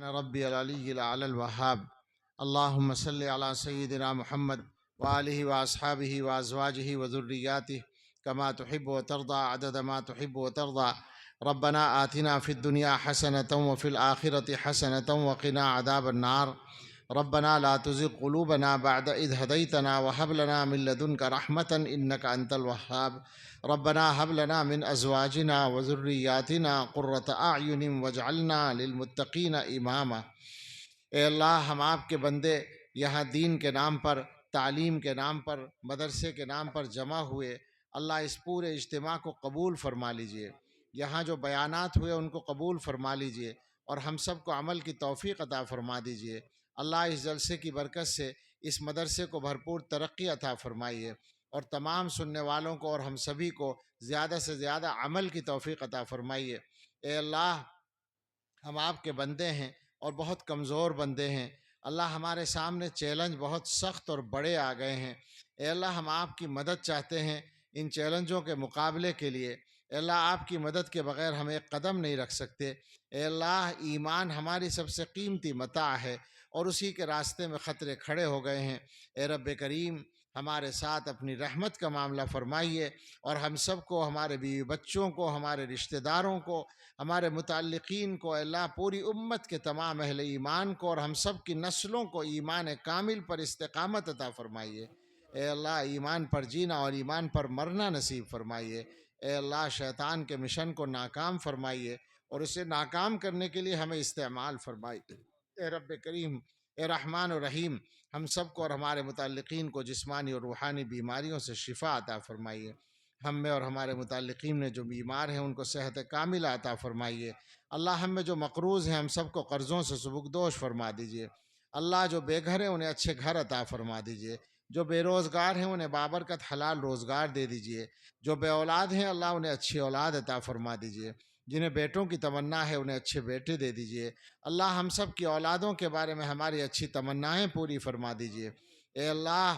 ربي العلي الأعلى الوهاب. اللهم صل على سيدنا محمد وآله وأصحابه وأزواجه وذرياته كما تحب وترضى عدد ما تحب وترضى. ربنا آتنا في الدنيا حسنة وفي الآخرة حسنة وقنا عذاب النار. ربنا لا تزغ قلوبنا بعد إذ هديتنا وهب لنا من لدنك رحمة إنك أنت الوهاب. ربنا هب لنا من أزواجنا وذرياتنا قرة أعين واجعلنا للمتقین اماما۔ اے اللہ، ہم آپ کے بندے یہاں دین کے نام پر، تعلیم کے نام پر، مدرسے کے نام پر جمع ہوئے، اللہ اس پورے اجتماع کو قبول فرما لیجئے۔ یہاں جو بیانات ہوئے ان کو قبول فرما لیجئے اور ہم سب کو عمل کی توفیق عطا فرما دیجئے۔ اللہ اس جلسے کی برکت سے اس مدرسے کو بھرپور ترقی عطا فرمائیے اور تمام سننے والوں کو اور ہم سبھی کو زیادہ سے زیادہ عمل کی توفیق عطا فرمائیے۔ اے اللہ، ہم آپ کے بندے ہیں اور بہت کمزور بندے ہیں۔ اللہ، ہمارے سامنے چیلنج بہت سخت اور بڑے آ گئے ہیں۔ اے اللہ، ہم آپ کی مدد چاہتے ہیں ان چیلنجوں کے مقابلے کے لیے۔ اے اللہ، آپ کی مدد کے بغیر ہم ایک قدم نہیں رکھ سکتے۔ اے اللہ، ایمان ہماری سب سے قیمتی متاع ہے اور اسی کے راستے میں خطرے کھڑے ہو گئے ہیں۔ اے رب کریم، ہمارے ساتھ اپنی رحمت کا معاملہ فرمائیے اور ہم سب کو، ہمارے بیوی بچوں کو، ہمارے رشتہ داروں کو، ہمارے متعلقین کو، اے اللہ پوری امت کے تمام اہل ایمان کو اور ہم سب کی نسلوں کو ایمان کامل پر استقامت عطا فرمائیے۔ اے اللہ، ایمان پر جینا اور ایمان پر مرنا نصیب فرمائیے۔ اے اللہ، شیطان کے مشن کو ناکام فرمائیے اور اسے ناکام کرنے کے لیے ہمیں استعمال فرمائیے۔ اے رب کریم، اے رحمان و رحیم، ہم سب کو اور ہمارے متعلقین کو جسمانی اور روحانی بیماریوں سے شفا عطا فرمائیے۔ ہم میں اور ہمارے متعلقین میں جو بیمار ہیں ان کو صحت کاملہ عطا فرمائیے۔ اللہ، ہم میں جو مقروض ہیں ہم سب کو قرضوں سے سبکدوش فرما دیجئے۔ اللہ، جو بے گھر ہیں انہیں اچھے گھر عطا فرما دیجئے۔ جو بے روزگار ہیں انہیں بابرکت حلال روزگار دے دیجئے۔ جو بے اولاد ہیں اللہ انہیں اچھی اولاد عطا فرما دیجئے۔ جنہیں بیٹوں کی تمنا ہے انہیں اچھے بیٹے دے دیجئے۔ اللہ، ہم سب کی اولادوں کے بارے میں ہماری اچھی تمنائیں پوری فرما دیجئے۔ اے اللہ،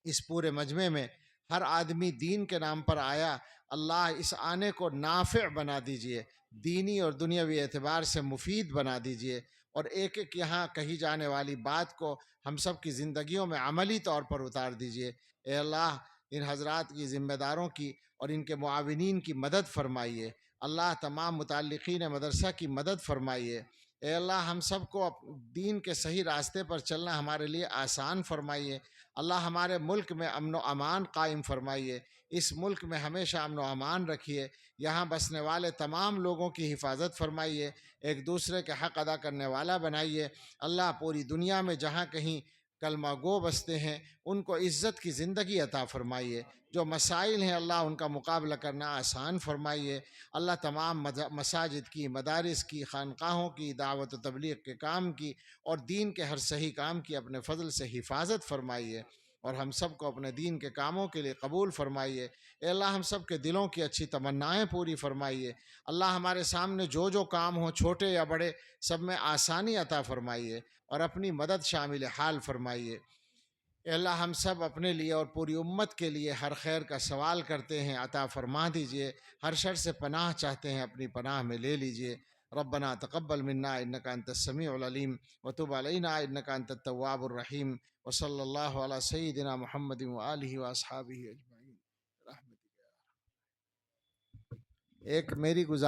اس پورے مجمع میں ہر آدمی دین کے نام پر آیا، اللہ اس آنے کو نافع بنا دیجئے، دینی اور دنیاوی اعتبار سے مفید بنا دیجئے اور ایک ایک یہاں کہی جانے والی بات کو ہم سب کی زندگیوں میں عملی طور پر اتار دیجئے۔ اے اللہ، ان حضرات کی، ذمہ داروں کی اور ان کے معاونین کی مدد فرمائیے۔ اللہ، تمام متعلقین مدرسہ کی مدد فرمائیے۔ اے اللہ، ہم سب کو دین کے صحیح راستے پر چلنا ہمارے لیے آسان فرمائیے۔ اللہ، ہمارے ملک میں امن و امان قائم فرمائیے۔ اس ملک میں ہمیشہ امن و امان رکھیے۔ یہاں بسنے والے تمام لوگوں کی حفاظت فرمائیے، ایک دوسرے کے حق ادا کرنے والا بنائیے۔ اللہ، پوری دنیا میں جہاں کہیں کلمہ گو بستے ہیں ان کو عزت کی زندگی عطا فرمائیے۔ جو مسائل ہیں اللہ ان کا مقابلہ کرنا آسان فرمائیے۔ اللہ، تمام مساجد کی، مدارس کی، خانقاہوں کی، دعوت و تبلیغ کے کام کی اور دین کے ہر صحیح کام کی اپنے فضل سے حفاظت فرمائیے اور ہم سب کو اپنے دین کے کاموں کے لیے قبول فرمائیے۔ اے اللہ، ہم سب کے دلوں کی اچھی تمنائیں پوری فرمائیے۔ اللہ، ہمارے سامنے جو جو کام ہوں چھوٹے یا بڑے سب میں آسانی عطا فرمائیے اور اپنی مدد شامل حال فرمائیے۔ اے اللہ، ہم سب اپنے لیے اور پوری امت کے لیے ہر خیر کا سوال کرتے ہیں، عطا فرما دیجئے۔ ہر شر سے پناہ چاہتے ہیں، اپنی پناہ میں لے لیجئے۔ ربنا تقبل منا انک انت السمیع العلیم وتب علینا انک انت التواب الرحیم وصلی اللہ علی سیدنا محمد وآلہ واصحابہ اجمعین۔ ایک میری گزارش